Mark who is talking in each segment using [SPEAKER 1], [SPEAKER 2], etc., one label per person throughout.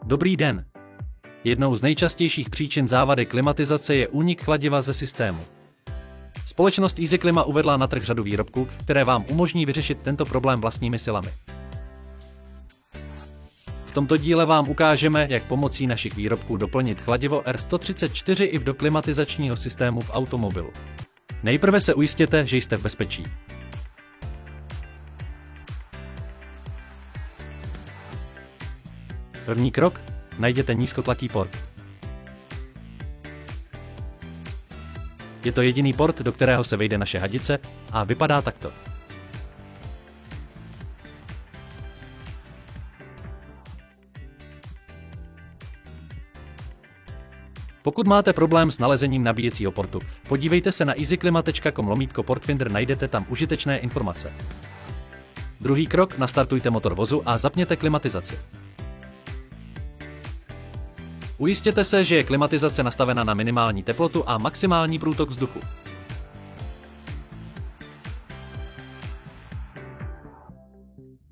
[SPEAKER 1] Dobrý den. Jednou z nejčastějších příčin závady klimatizace je únik chladiva ze systému. Společnost EasyClima uvedla na trh řadu výrobků, které vám umožní vyřešit tento problém vlastními silami. V tomto díle vám ukážeme, jak pomocí našich výrobků doplnit chladivo R134 i do klimatizačního systému v automobilu. Nejprve se ujistěte, že jste v bezpečí. První krok: najděte nízkotlaký port. Je to jediný port, do kterého se vejde naše hadice, a vypadá takto. Pokud máte problém s nalezením nabíjecího portu, podívejte se na easyclima.com/portfinder, najdete tam užitečné informace. Druhý krok: nastartujte motor vozu a zapněte klimatizaci. Ujistěte se, že je klimatizace nastavena na minimální teplotu a maximální průtok vzduchu.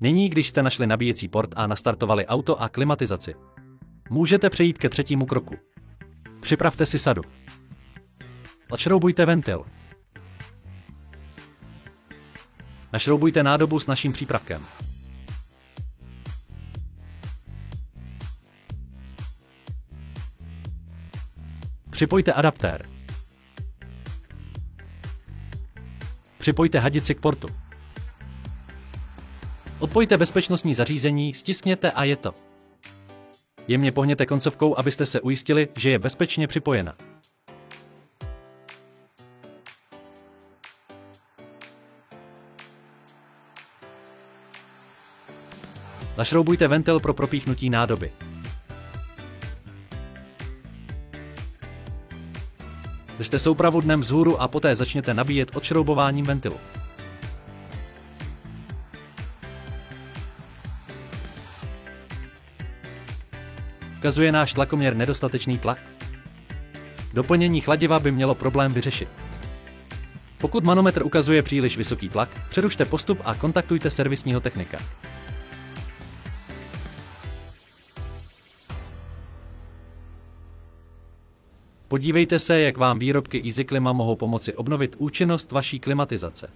[SPEAKER 1] Nyní, když jste našli nabíjecí port a nastartovali auto a klimatizaci, můžete přejít ke třetímu kroku. Připravte si sadu. Odšroubujte ventil. Našroubujte nádobu s naším přípravkem. Připojte adaptér. Připojte hadici k portu. Odpojte bezpečnostní zařízení, stiskněte a je to. Jemně pohněte koncovkou, abyste se ujistili, že je bezpečně připojena. Našroubujte ventil pro propíchnutí nádoby. Držte soupravu dnem vzhůru a poté začněte nabíjet odšroubováním ventilu. Ukazuje náš tlakoměr nedostatečný tlak? Doplnění chladiva by mělo problém vyřešit. Pokud manometr ukazuje příliš vysoký tlak, přerušte postup a kontaktujte servisního technika. Podívejte se, jak vám výrobky EasyClima mohou pomoci obnovit účinnost vaší klimatizace.